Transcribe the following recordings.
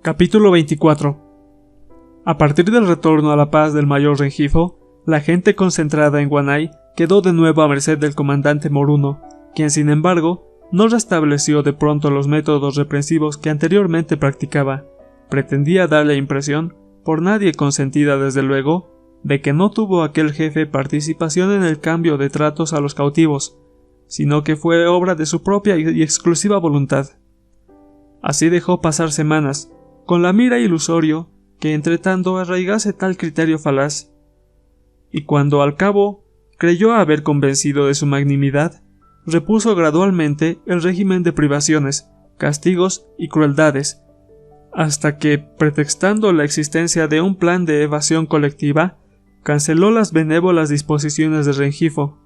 Capítulo 24. A partir del retorno a la paz del mayor Rengifo, la gente concentrada en Guanay quedó de nuevo a merced del comandante Moruno, quien sin embargo no restableció de pronto los métodos represivos que anteriormente practicaba. Pretendía dar la impresión, por nadie consentida desde luego, de que no tuvo aquel jefe participación en el cambio de tratos a los cautivos, sino que fue obra de su propia y exclusiva voluntad. Así dejó pasar semanas, con la mira ilusorio que entretanto arraigase tal criterio falaz, y cuando al cabo creyó haber convencido de su magnanimidad, repuso gradualmente el régimen de privaciones, castigos y crueldades, hasta que, pretextando la existencia de un plan de evasión colectiva, canceló las benévolas disposiciones de Rengifo.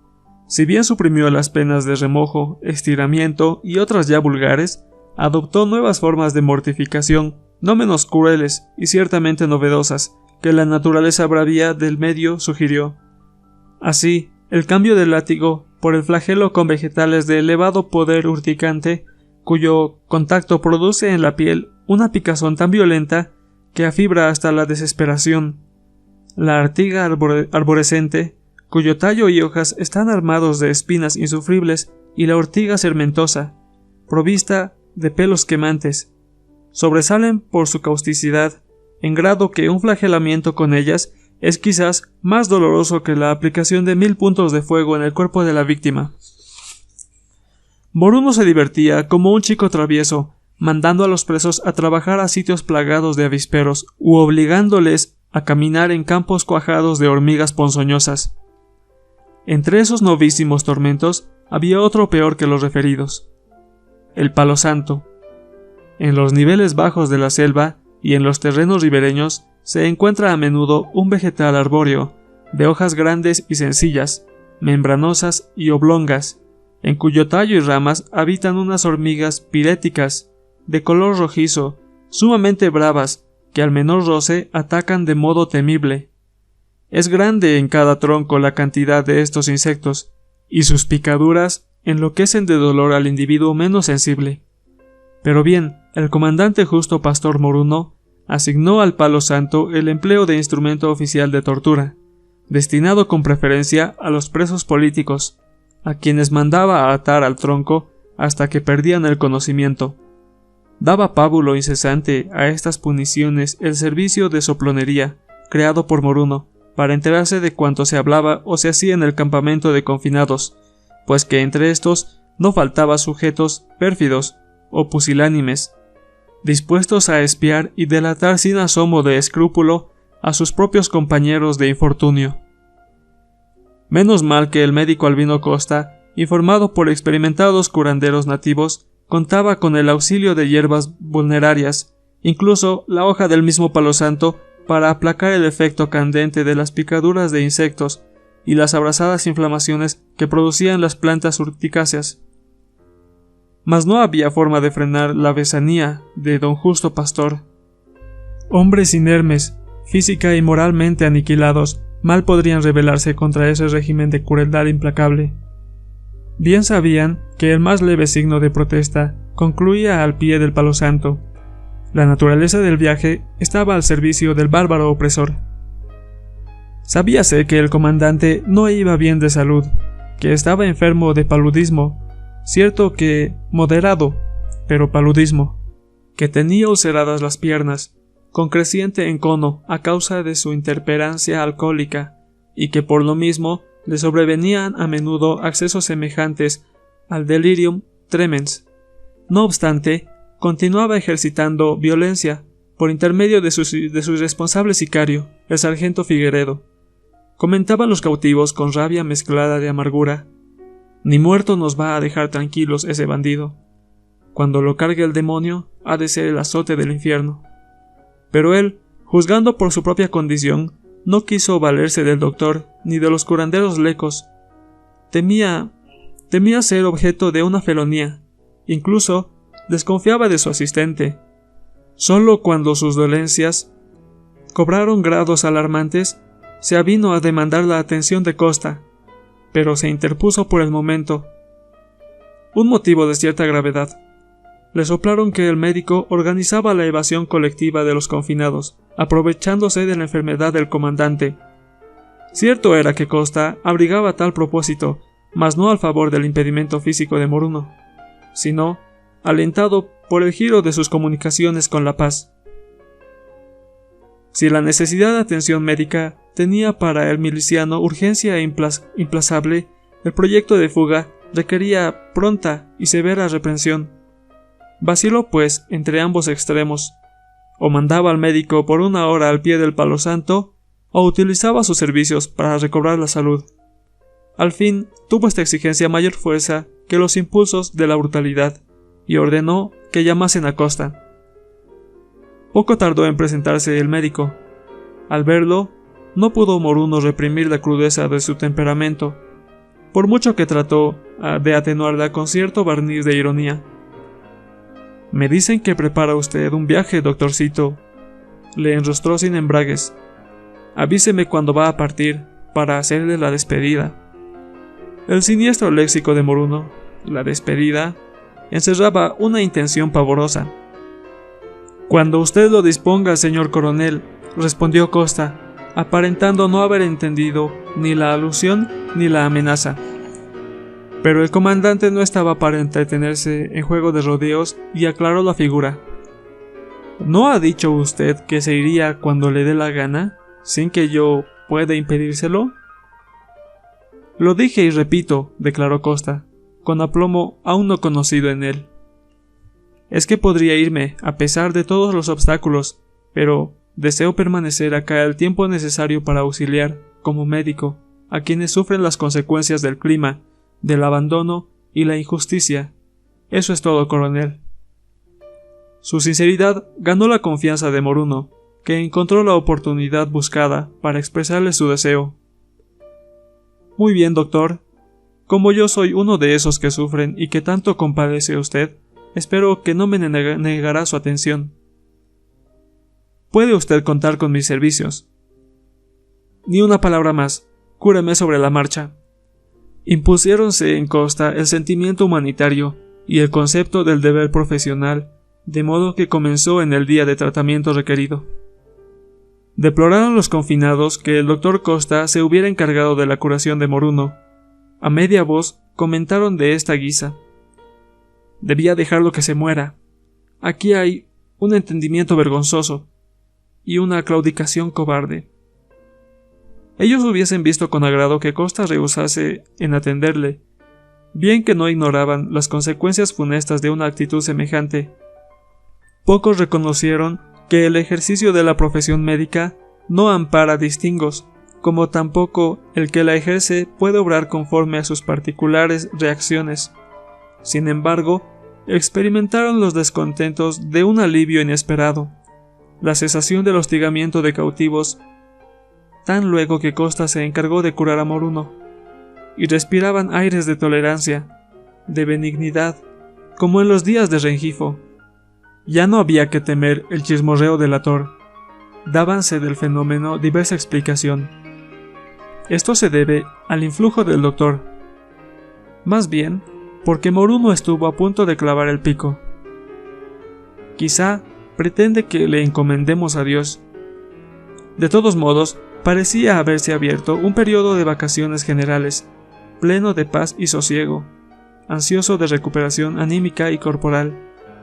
Si bien suprimió las penas de remojo, estiramiento y otras ya vulgares, adoptó nuevas formas de mortificación, no menos crueles y ciertamente novedosas, que la naturaleza bravía del medio sugirió. Así, el cambio del látigo por el flagelo con vegetales de elevado poder urticante, cuyo contacto produce en la piel una picazón tan violenta que afibra hasta la desesperación. La artiga arborescente, cuyo tallo y hojas están armados de espinas insufribles, y la ortiga sermentosa, provista de pelos quemantes, sobresalen por su causticidad, en grado que un flagelamiento con ellas es quizás más doloroso que la aplicación de 1000 puntos de fuego en el cuerpo de la víctima. Moruno se divertía como un chico travieso, mandando a los presos a trabajar a sitios plagados de avisperos, u obligándoles a caminar en campos cuajados de hormigas ponzoñosas. Entre esos novísimos tormentos había otro peor que los referidos: el palo santo. En los niveles bajos de la selva y en los terrenos ribereños se encuentra a menudo un vegetal arbóreo, de hojas grandes y sencillas, membranosas y oblongas, en cuyo tallo y ramas habitan unas hormigas piréticas, de color rojizo, sumamente bravas, que al menor roce atacan de modo temible. Es grande en cada tronco la cantidad de estos insectos, y sus picaduras enloquecen de dolor al individuo menos sensible. Pero bien, el comandante justo Pastor Moruno asignó al palo santo el empleo de instrumento oficial de tortura, destinado con preferencia a los presos políticos, a quienes mandaba atar al tronco hasta que perdían el conocimiento. Daba pábulo incesante a estas puniciones el servicio de soplonería, creado por Moruno, para enterarse de cuanto se hablaba o se hacía en el campamento de confinados, pues que entre estos no faltaba sujetos pérfidos o pusilánimes, dispuestos a espiar y delatar sin asomo de escrúpulo a sus propios compañeros de infortunio. Menos mal que el médico Albino Costa, informado por experimentados curanderos nativos, contaba con el auxilio de hierbas vulnerarias, incluso la hoja del mismo palo santo, para aplacar el efecto candente de las picaduras de insectos y las abrasadas inflamaciones que producían las plantas urticáceas. Mas no había forma de frenar la besanía de don Justo Pastor. Hombres inermes, física y moralmente aniquilados, mal podrían rebelarse contra ese régimen de crueldad implacable. Bien sabían que el más leve signo de protesta concluía al pie del palo santo. La naturaleza del viaje estaba al servicio del bárbaro opresor. Sabíase que el comandante no iba bien de salud, que estaba enfermo de paludismo, cierto que moderado, pero paludismo, que tenía ulceradas las piernas, con creciente encono a causa de su intemperancia alcohólica, y que por lo mismo le sobrevenían a menudo accesos semejantes al delirium tremens. No obstante, continuaba ejercitando violencia por intermedio de su irresponsable sicario, el sargento Figueredo. Comentaban los cautivos con rabia mezclada de amargura: ni muerto nos va a dejar tranquilos ese bandido. Cuando lo cargue el demonio, ha de ser el azote del infierno. Pero él, juzgando por su propia condición, no quiso valerse del doctor ni de los curanderos lecos. Temía ser objeto de una felonía. Incluso desconfiaba de su asistente. Solo cuando sus dolencias cobraron grados alarmantes, se avino a demandar la atención de Costa, pero se interpuso por el momento un motivo de cierta gravedad. Le soplaron que el médico organizaba la evasión colectiva de los confinados, aprovechándose de la enfermedad del comandante. Cierto era que Costa abrigaba tal propósito, mas no al favor del impedimento físico de Moruno, sino alentado por el giro de sus comunicaciones con La Paz. Si la necesidad de atención médica tenía para el miliciano urgencia implacable, el proyecto de fuga requería pronta y severa reprensión. Vaciló, pues, entre ambos extremos. O mandaba al médico por una hora al pie del palo santo, o utilizaba sus servicios para recobrar la salud. Al fin, tuvo esta exigencia mayor fuerza que los impulsos de la brutalidad, y ordenó que llamasen a Costa. Poco tardó en presentarse el médico. Al verlo, no pudo Moruno reprimir la crudeza de su temperamento, por mucho que trató de atenuarla con cierto barniz de ironía. «Me dicen que prepara usted un viaje, doctorcito», le enrostró sin embragues. «Avíseme cuando va a partir, para hacerle la despedida». El siniestro léxico de Moruno, la despedida, encerraba una intención pavorosa. «Cuando usted lo disponga, señor coronel», respondió Costa, aparentando no haber entendido ni la alusión ni la amenaza. Pero el comandante no estaba para entretenerse en juego de rodeos y aclaró la figura. ¿No ha dicho usted que se iría cuando le dé la gana, sin que yo pueda impedírselo? Lo dije y repito, declaró Costa, con aplomo aún no conocido en él. Es que podría irme, a pesar de todos los obstáculos, pero deseo permanecer acá el tiempo necesario para auxiliar, como médico, a quienes sufren las consecuencias del clima, del abandono y la injusticia. Eso es todo, coronel. Su sinceridad ganó la confianza de Moruno, que encontró la oportunidad buscada para expresarle su deseo. Muy bien, doctor. Como yo soy uno de esos que sufren y que tanto compadece usted, espero que no me negará su atención. Puede usted contar con mis servicios. Ni una palabra más. Cúreme sobre la marcha. Impusiéronse en Costa el sentimiento humanitario y el concepto del deber profesional, de modo que comenzó en el día de tratamiento requerido. Deploraron los confinados que el doctor Costa se hubiera encargado de la curación de Moruno. A media voz comentaron de esta guisa: «Debía dejarlo que se muera. Aquí hay un entendimiento vergonzoso y una claudicación cobarde». Ellos hubiesen visto con agrado que Costa rehusase en atenderle, bien que no ignoraban las consecuencias funestas de una actitud semejante. Pocos reconocieron que el ejercicio de la profesión médica no ampara distingos, como tampoco el que la ejerce puede obrar conforme a sus particulares reacciones. Sin embargo, experimentaron los descontentos de un alivio inesperado, la cesación del hostigamiento de cautivos, tan luego que Costa se encargó de curar a Moruno, y respiraban aires de tolerancia, de benignidad, como en los días de Rengifo. Ya no había que temer el chismorreo delator. Dábanse del fenómeno diversa explicación. Esto se debe al influjo del doctor. Más bien, porque Moruno estuvo a punto de clavar el pico. Quizá pretende que le encomendemos a Dios. De todos modos, parecía haberse abierto un periodo de vacaciones generales, pleno de paz y sosiego, ansioso de recuperación anímica y corporal.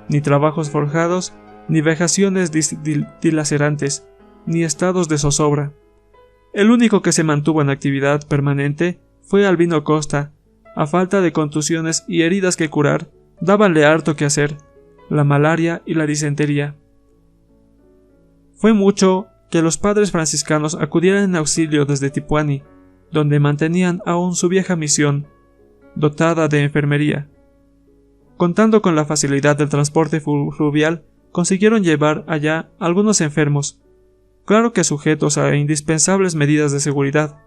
Ni trabajos forjados, ni vejaciones dilacerantes, ni estados de zozobra. El único que se mantuvo en actividad permanente fue Albino Costa. A falta de contusiones y heridas que curar, dábanle harto que hacer, la malaria y la disentería. Fue mucho que los padres franciscanos acudieran en auxilio desde Tipuani, donde mantenían aún su vieja misión, dotada de enfermería. Contando con la facilidad del transporte fluvial, consiguieron llevar allá algunos enfermos, claro que sujetos a indispensables medidas de seguridad.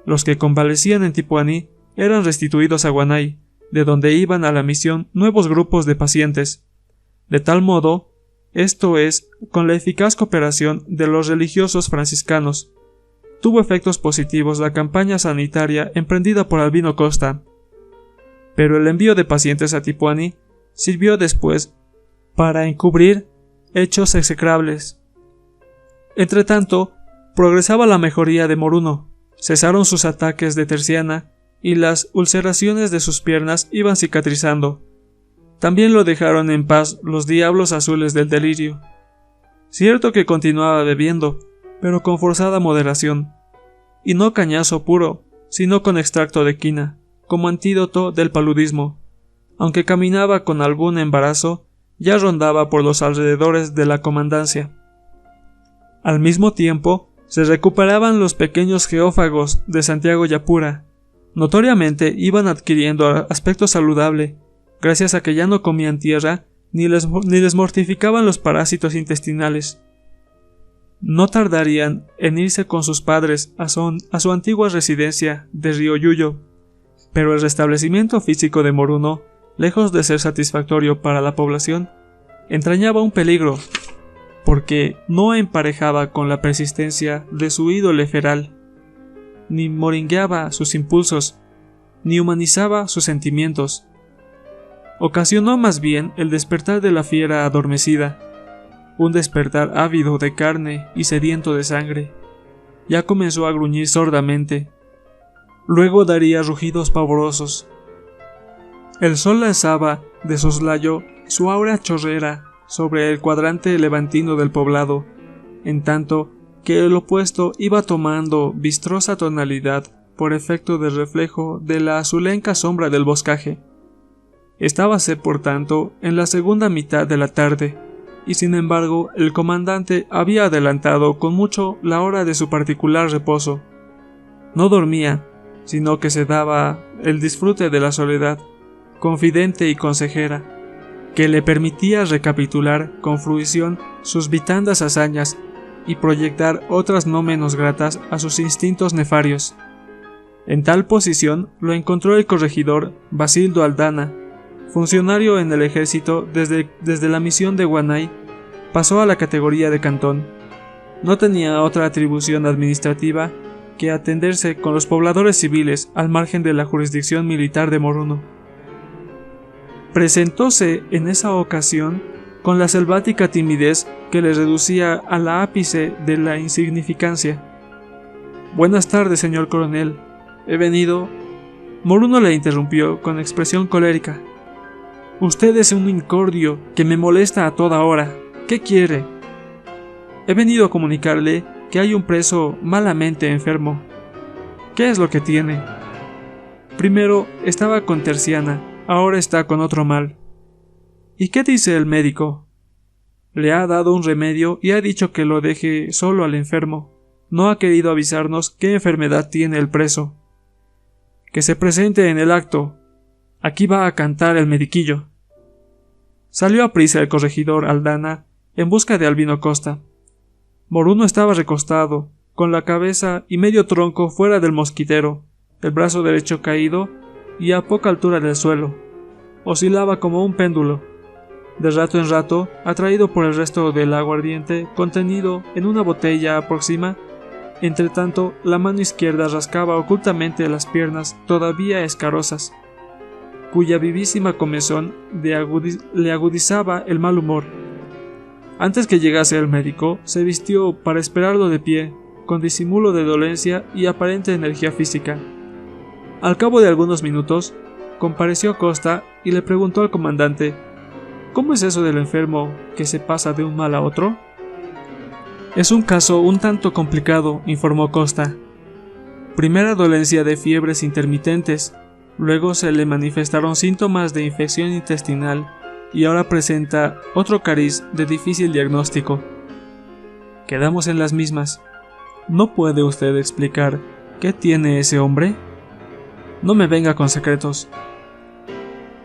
Los que convalecían en Tipuani eran restituidos a Guanay, de donde iban a la misión nuevos grupos de pacientes. De tal modo, esto es, con la eficaz cooperación de los religiosos franciscanos, tuvo efectos positivos la campaña sanitaria emprendida por Albino Costa. Pero el envío de pacientes a Tipuani sirvió después para encubrir hechos execrables. Entretanto, progresaba la mejoría de Moruno, cesaron sus ataques de terciana y las ulceraciones de sus piernas iban cicatrizando. También lo dejaron en paz los diablos azules del delirio. Cierto que continuaba bebiendo, pero con forzada moderación, y no cañazo puro, sino con extracto de quina, como antídoto del paludismo. Aunque caminaba con algún embarazo, ya rondaba por los alrededores de la comandancia. Al mismo tiempo, se recuperaban los pequeños geófagos de Santiago y Apura. Notoriamente iban adquiriendo aspecto saludable, gracias a que ya no comían tierra ni les mortificaban los parásitos intestinales. No tardarían en irse con sus padres a su antigua residencia de Rioyuyo, pero el restablecimiento físico de Moruno, lejos de ser satisfactorio para la población, entrañaba un peligro, porque no emparejaba con la persistencia de su ídole feral, ni moringueaba sus impulsos, ni humanizaba sus sentimientos. Ocasionó más bien el despertar de la fiera adormecida, un despertar ávido de carne y sediento de sangre. Ya comenzó a gruñir sordamente. Luego daría rugidos pavorosos. El sol lanzaba de soslayo su áurea chorrera sobre el cuadrante levantino del poblado, en tanto que el opuesto iba tomando vistrosa tonalidad por efecto del reflejo de la azulenca sombra del boscaje. Estábase, por tanto, en la segunda mitad de la tarde, y sin embargo el comandante había adelantado con mucho la hora de su particular reposo. No dormía, sino que se daba el disfrute de la soledad, confidente y consejera, que le permitía recapitular con fruición sus vitandas hazañas y proyectar otras no menos gratas a sus instintos nefarios. En tal posición lo encontró el corregidor Basildo Aldana, funcionario en el ejército desde la misión de Guanay, pasó a la categoría de cantón. No tenía otra atribución administrativa que atenderse con los pobladores civiles al margen de la jurisdicción militar de Moruno. Presentóse en esa ocasión con la selvática timidez que le reducía a la ápice de la insignificancia. «Buenas tardes, señor coronel. He venido...» Moruno le interrumpió con expresión colérica. «Usted es un incordio que me molesta a toda hora. ¿Qué quiere?» «He venido a comunicarle que hay un preso malamente enfermo». «¿Qué es lo que tiene?» «Primero estaba con terciana, ahora está con otro mal». «¿Y qué dice el médico?» «Le ha dado un remedio y ha dicho que lo deje solo al enfermo. No ha querido avisarnos qué enfermedad tiene el preso». «Que se presente en el acto. Aquí va a cantar el mediquillo». Salió aprisa el corregidor Aldana en busca de Albino Costa. Moruno estaba recostado, con la cabeza y medio tronco fuera del mosquitero, el brazo derecho caído y a poca altura del suelo. Oscilaba como un péndulo. De rato en rato, atraído por el resto del aguardiente contenido en una botella próxima, entretanto la mano izquierda rascaba ocultamente las piernas todavía escarosas, cuya vivísima comezón le agudizaba el mal humor. Antes que llegase el médico, se vistió para esperarlo de pie, con disimulo de dolencia y aparente energía física. Al cabo de algunos minutos, compareció Costa y le preguntó al comandante: «¿Cómo es eso del enfermo que se pasa de un mal a otro?» «Es un caso un tanto complicado», informó Costa. «Primera dolencia de fiebres intermitentes, luego se le manifestaron síntomas de infección intestinal y ahora presenta otro cariz de difícil diagnóstico. Quedamos en las mismas. ¿No puede usted explicar qué tiene ese hombre? No me venga con secretos».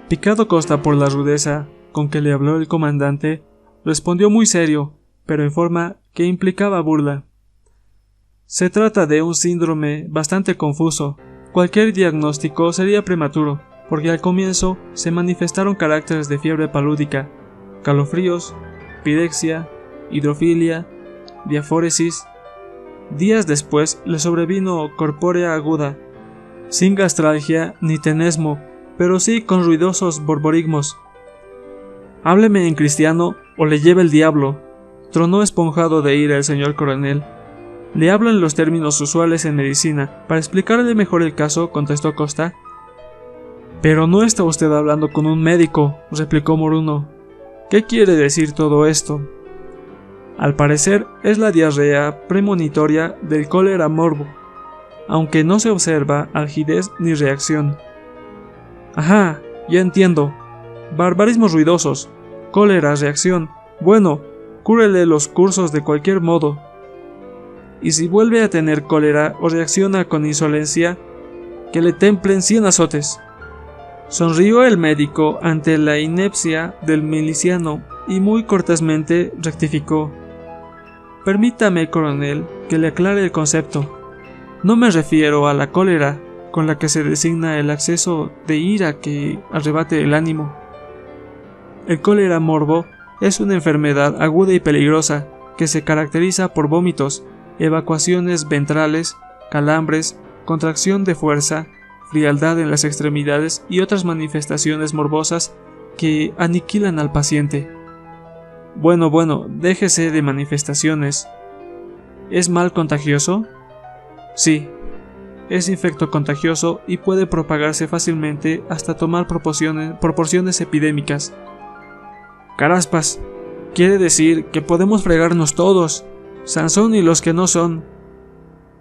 Picado Costa por la rudeza con que le habló el comandante, respondió muy serio, pero en forma que implicaba burla: «Se trata de un síndrome bastante confuso. Cualquier diagnóstico sería prematuro, porque al comienzo se manifestaron caracteres de fiebre palúdica, calofríos, pirexia, hidrofilia, diafóresis. Días después le sobrevino corpórea aguda, sin gastralgia ni tenesmo, pero sí con ruidosos borborigmos. Hábleme en cristiano o le lleve el diablo, tronó esponjado de ira el señor coronel. Le hablo en los términos usuales en medicina. Para explicarle mejor el caso, contestó Costa. Pero no está usted hablando con un médico, replicó Moruno. ¿Qué quiere decir todo esto? Al parecer es la diarrea premonitoria del cólera morbo, aunque no se observa algidez ni reacción. Ajá, ya entiendo. Barbarismos ruidosos, cólera, reacción. Bueno, cúrele los cursos de cualquier modo. Y si vuelve a tener cólera o reacciona con insolencia, que le templen 100 azotes. Sonrió el médico ante la inepcia del miliciano y muy cortésmente rectificó. Permítame, coronel, que le aclare el concepto. No me refiero a la cólera, con la que se designa el acceso de ira que arrebate el ánimo. El cólera morbo es una enfermedad aguda y peligrosa que se caracteriza por vómitos, evacuaciones ventrales, calambres, contracción de fuerza, frialdad en las extremidades y otras manifestaciones morbosas que aniquilan al paciente. Bueno, déjese de manifestaciones. ¿Es mal contagioso? Sí, es infectocontagioso y puede propagarse fácilmente hasta tomar proporciones epidémicas. Caraspas, quiere decir que podemos fregarnos todos, Sansón y los que no son.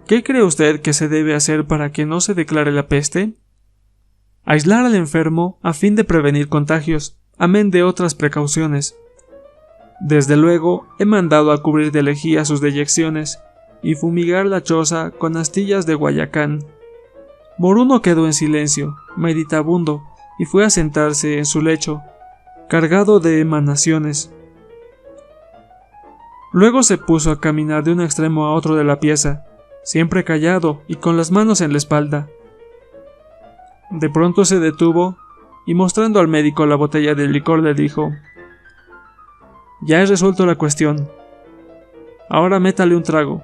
¿Qué cree usted que se debe hacer para que no se declare la peste? Aislar al enfermo a fin de prevenir contagios, amén de otras precauciones. Desde luego, he mandado a cubrir de lejía sus deyecciones y fumigar la choza con astillas de Guayacán. Moruno quedó en silencio, meditabundo, y fue a sentarse en su lecho, cargado de emanaciones. Luego se puso a caminar de un extremo a otro de la pieza, siempre callado y con las manos en la espalda. De pronto se detuvo y mostrando al médico la botella de licor le dijo: «Ya he resuelto la cuestión. Ahora métale un trago».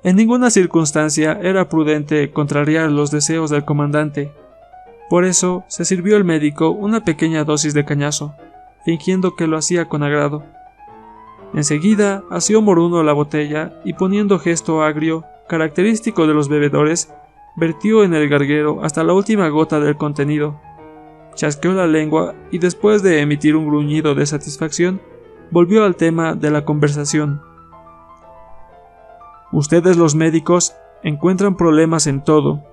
En ninguna circunstancia era prudente contrariar los deseos del comandante. Por eso se sirvió el médico una pequeña dosis de cañazo, fingiendo que lo hacía con agrado. Enseguida asió Moruno la botella y poniendo gesto agrio, característico de los bebedores, vertió en el garguero hasta la última gota del contenido. Chasqueó la lengua y después de emitir un gruñido de satisfacción, volvió al tema de la conversación. Ustedes los médicos encuentran problemas en todo.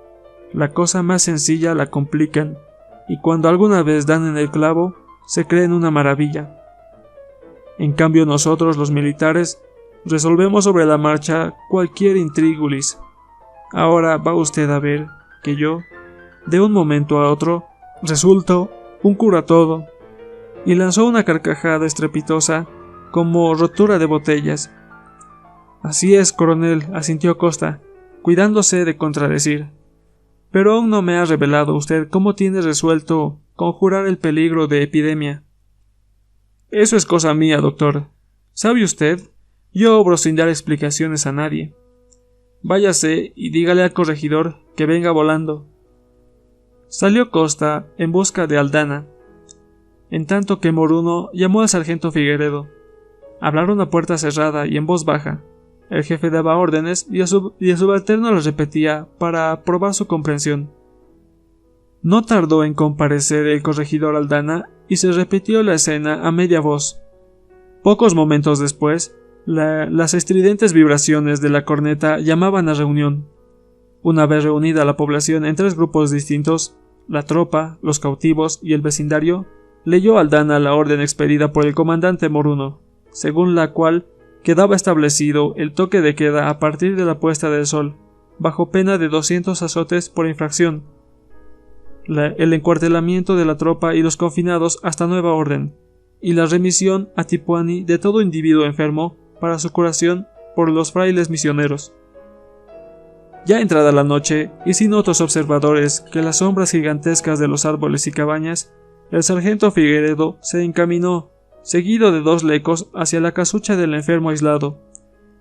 La cosa más sencilla la complican, y cuando alguna vez dan en el clavo, se creen una maravilla. En cambio nosotros los militares resolvemos sobre la marcha cualquier intrigulis. Ahora va usted a ver que yo, de un momento a otro, resulto un curatodo. Y lanzó una carcajada estrepitosa como rotura de botellas. Así es, coronel, asintió Costa, cuidándose de contradecir. Pero aún no me ha revelado usted cómo tiene resuelto conjurar el peligro de epidemia. Eso es cosa mía, doctor. ¿Sabe usted? Yo obro sin dar explicaciones a nadie. Váyase y dígale al corregidor que venga volando. Salió Costa en busca de Aldana, en tanto que Moruno llamó al sargento Figueredo. Hablaron a puerta cerrada y en voz baja. El jefe daba órdenes y el subalterno las repetía para probar su comprensión. No tardó en comparecer el corregidor Aldana y se repitió la escena a media voz. Pocos momentos después, las estridentes vibraciones de la corneta llamaban a reunión. Una vez reunida la población en 3 grupos distintos, la tropa, los cautivos y el vecindario, leyó Aldana la orden expedida por el comandante Moruno, según la cual quedaba establecido el toque de queda a partir de la puesta del sol, bajo pena de 200 azotes por infracción, el encuartelamiento de la tropa y los confinados hasta nueva orden, y la remisión a Tipuani de todo individuo enfermo para su curación por los frailes misioneros. Ya entrada la noche, y sin otros observadores que las sombras gigantescas de los árboles y cabañas, el sargento Figueredo se encaminó, seguido de 2 lecos, hacia la casucha del enfermo aislado.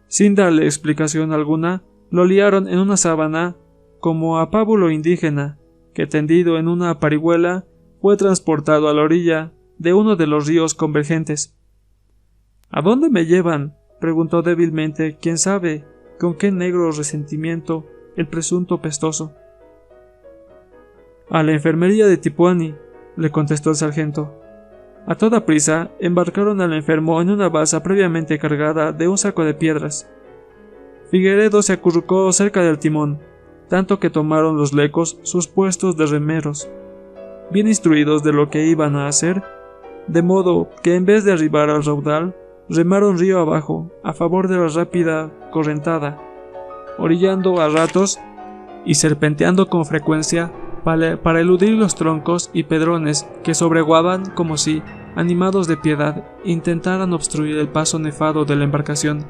Sin darle explicación alguna, lo liaron en una sábana como a pábulo indígena, que tendido en una parihuela fue transportado a la orilla, de uno de los ríos convergentes. ¿A dónde me llevan?, preguntó débilmente, quién sabe con qué negro resentimiento, el presunto pestoso. A la enfermería de Tipuani, le contestó el sargento. A toda prisa embarcaron al enfermo en una balsa previamente cargada de un saco de piedras. Figueredo se acurrucó cerca del timón, tanto que tomaron los lecos sus puestos de remeros, bien instruidos de lo que iban a hacer, de modo que en vez de arribar al raudal, remaron río abajo a favor de la rápida correntada, orillando a ratos y serpenteando con frecuencia para eludir los troncos y pedrones que sobreguaban como si, animados de piedad, intentaran obstruir el paso nefado de la embarcación.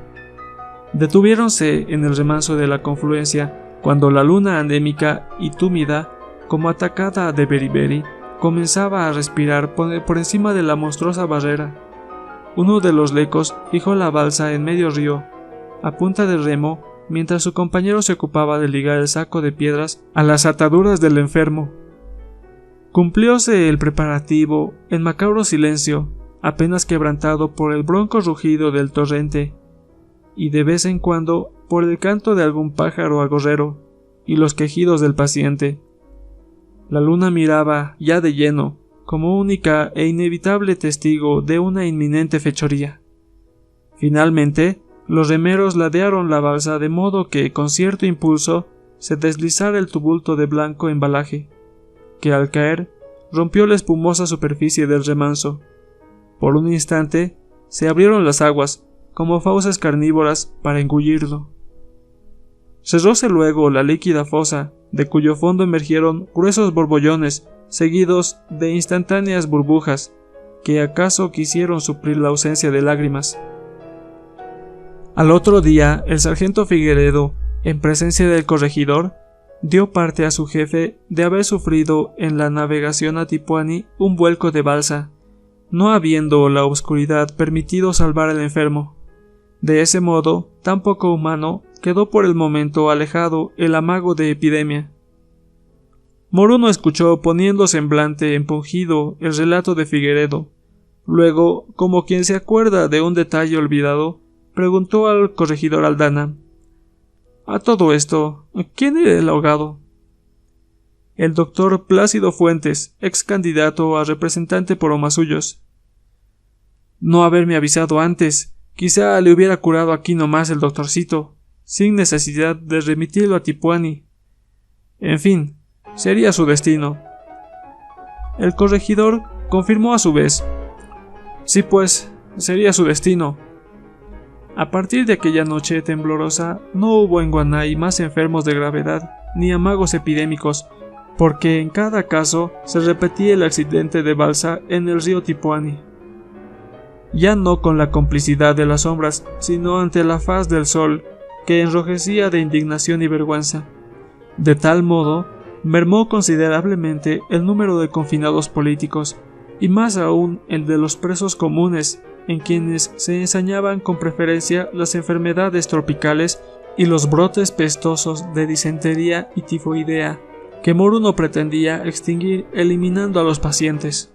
Detuviéronse en el remanso de la confluencia cuando la luna anémica y túmida, como atacada de beriberi, comenzaba a respirar por encima de la monstruosa barrera. Uno de los lecos fijó la balsa en medio río, a punta de remo, mientras su compañero se ocupaba de ligar el saco de piedras a las ataduras del enfermo. Cumplióse el preparativo en macabro silencio, apenas quebrantado por el bronco rugido del torrente, y de vez en cuando por el canto de algún pájaro agorrero y los quejidos del paciente. La luna miraba ya de lleno, como única e inevitable testigo de una inminente fechoría. Finalmente, los remeros ladearon la balsa de modo que, con cierto impulso, se deslizara el tumulto de blanco embalaje, que al caer rompió la espumosa superficie del remanso. Por un instante se abrieron las aguas, como fauces carnívoras, para engullirlo. Cerróse luego la líquida fosa, de cuyo fondo emergieron gruesos borbollones, seguidos de instantáneas burbujas, que acaso quisieron suplir la ausencia de lágrimas. Al otro día, el sargento Figueredo, en presencia del corregidor, dio parte a su jefe de haber sufrido en la navegación a Tipuani un vuelco de balsa, no habiendo la oscuridad permitido salvar al enfermo. De ese modo, tan poco humano, quedó por el momento alejado el amago de epidemia. Moruno escuchó poniendo semblante empungido el relato de Figueredo. Luego, como quien se acuerda de un detalle olvidado, preguntó al corregidor Aldana: «A todo esto, ¿quién era el ahogado?» «El doctor Plácido Fuentes, ex candidato a representante por Omasuyos». «No haberme avisado antes, quizá le hubiera curado aquí nomás el doctorcito, sin necesidad de remitirlo a Tipuani. En fin, sería su destino». El corregidor confirmó a su vez: «Sí, pues, sería su destino». A partir de aquella noche temblorosa no hubo en Guanay más enfermos de gravedad ni amagos epidémicos, porque en cada caso se repetía el accidente de balsa en el río Tipuani. Ya no con la complicidad de las sombras, sino ante la faz del sol, que enrojecía de indignación y vergüenza. De tal modo, mermó considerablemente el número de confinados políticos, y más aún el de los presos comunes, en quienes se ensañaban con preferencia las enfermedades tropicales y los brotes pestosos de disentería y tifoidea, que Moruno pretendía extinguir eliminando a los pacientes.